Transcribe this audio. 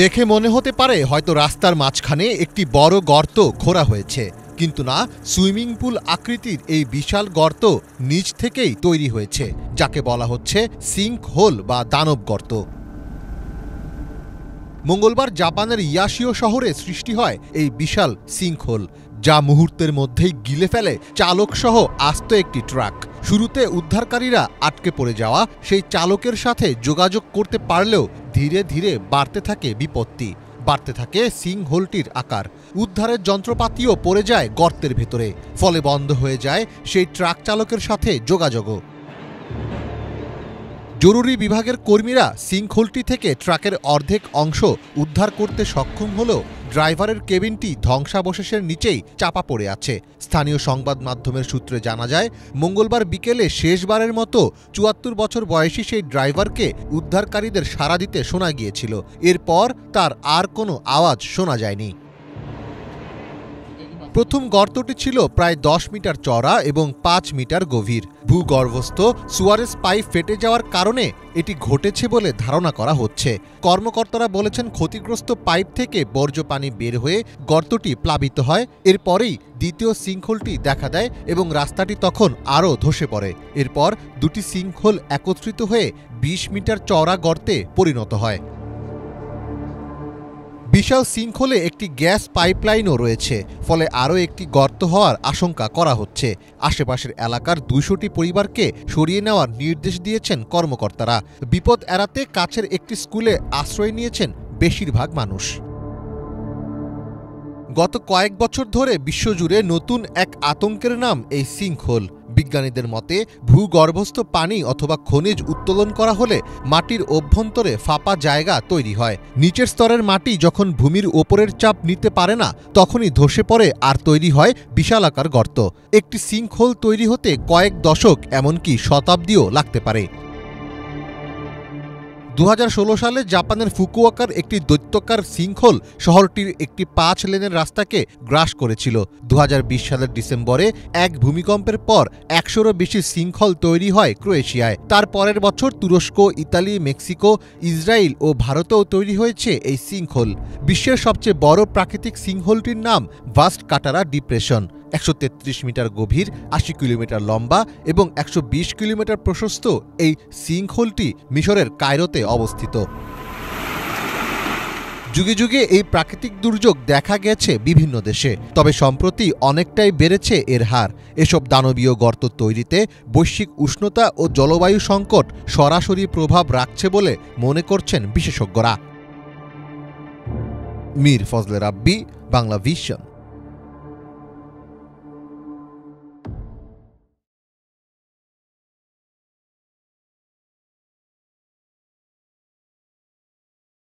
দেখে মনে হতে পারে হয়তো রাস্তার মাঝখানে একটি বড় গর্ত খোঁড়া হয়েছে, কিন্তু না, সুইমিং পুল আকৃতির এই বিশাল গর্ত নিচ থেকেই তৈরি হয়েছে, যাকে বলা হচ্ছে সিঙ্ক হোল বা দানব গর্ত। মঙ্গলবার জাপানের ইয়াশিও শহরে সৃষ্টি হয় এই বিশাল সিঙ্কহোল, যা মুহূর্তের মধ্যেই গিলে ফেলে চালকসহ আস্ত একটি ট্রাক। শুরুতে উদ্ধারকারীরা আটকে পড়ে যাওয়া সেই চালকের সাথে যোগাযোগ করতে পারলেও ধীরে ধীরে বাড়তে থাকে বিপত্তি, বাড়তে থাকে সিঙ্কহোলটির আকার। উদ্ধারের যন্ত্রপাতিও পড়ে যায় গর্তের ভেতরে, ফলে বন্ধ হয়ে যায় সেই ট্রাক চালকের সাথে যোগাযোগও। জরুরি বিভাগের কর্মীরা সিঙ্কহোলটি থেকে ট্রাকের অর্ধেক অংশ উদ্ধার করতে সক্ষম হলেও ড্রাইভারের কেবিনটি ধ্বংসাবশেষের নিচেই চাপা পড়ে আছে। স্থানীয় সংবাদ মাধ্যমের সূত্রে জানা যায়, মঙ্গলবার বিকেলে শেষবারের মতো ৭৪ বছর বয়সী সেই ড্রাইভারকে উদ্ধারকারীদের সাড়া দিতে শোনা গিয়েছিল। এরপর তার আর কোনো আওয়াজ শোনা যায়নি। প্রথম গর্তটি ছিল প্রায় ১০ মিটার চওড়া এবং ৫ মিটার গভীর। ভূগর্ভস্থ সুয়ারেজ পাইপ ফেটে যাওয়ার কারণে এটি ঘটেছে বলে ধারণা করা হচ্ছে। কর্মকর্তারা বলেছেন, ক্ষতিগ্রস্ত পাইপ থেকে বর্জ্য পানি বের হয়ে গর্তটি প্লাবিত হয়। এরপরেই দ্বিতীয় সিঙ্কহোলটি দেখা দেয় এবং রাস্তাটি তখন আরও ধসে পড়ে। এরপর দুটি সিঙ্কহোল একত্রিত হয়ে ২০ মিটার চওড়া গর্তে পরিণত হয়। বিশাল সিঙ্কহোলে একটি গ্যাস পাইপলাইনও রয়েছে, ফলে আরও একটি গর্ত হওয়ার আশঙ্কা করা হচ্ছে। আশেপাশের এলাকার ২০০টি পরিবারকে সরিয়ে নেওয়ার নির্দেশ দিয়েছেন কর্মকর্তারা। বিপদ এড়াতে কাছের একটি স্কুলে আশ্রয় নিয়েছেন বেশিরভাগ মানুষ। গত কয়েক বছর ধরে বিশ্বজুড়ে নতুন এক আতঙ্কের নাম এই সিঙ্কহোল। বিজ্ঞানীদের মতে, ভূগর্ভস্থ পানি অথবা খনিজ উত্তোলন করা হলে মাটির অভ্যন্তরে ফাঁপা জায়গা তৈরি হয়। নিচের স্তরের মাটি যখন ভূমির ওপরের চাপ নিতে পারে না, তখনই ধসে পড়ে আর তৈরি হয় বিশালাকার গর্ত। একটি সিঙ্কহোল তৈরি হতে কয়েক দশক, এমনকি শতাব্দীও লাগতে পারে। ২০১৬ সালে জাপানের ফুকুওকার একটি দৈত্যাকার সিঙ্কহোল শহরটির একটি ৫ লেনের রাস্তাকে গ্রাস করেছিল। ২০২০ সালের ডিসেম্বরে এক ভূমিকম্পের পর ১০০রও বেশি সিঙ্কহোল তৈরি হয় ক্রোয়েশিয়ায়। তার পরের বছর তুরস্ক, ইতালি, মেক্সিকো, ইসরায়েল ও ভারতেও তৈরি হয়েছে এই সিঙ্কহোল। বিশ্বের সবচেয়ে বড় প্রাকৃতিক সিঙ্কহোলটির নাম ভাস্ট কাটারা ডিপ্রেশন। ১৩৩ মিটার গভীর, ৮০ কিলোমিটার লম্বা এবং ১২০ কিলোমিটার প্রশস্ত এই সিঙ্কহোলটি মিশরের কায়রোতে অবস্থিত। যুগে যুগে এই প্রাকৃতিক দুর্যোগ দেখা গেছে বিভিন্ন দেশে, তবে সম্প্রতি অনেকটাই বেড়েছে এর হার। এসব দানবীয় গর্ত তৈরিতে বৈশ্বিক উষ্ণতা ও জলবায়ু সংকট সরাসরি প্রভাব রাখছে বলে মনে করছেন বিশেষজ্ঞরা। মীর ফজলে রাব্বি, বাংলা ভিশন।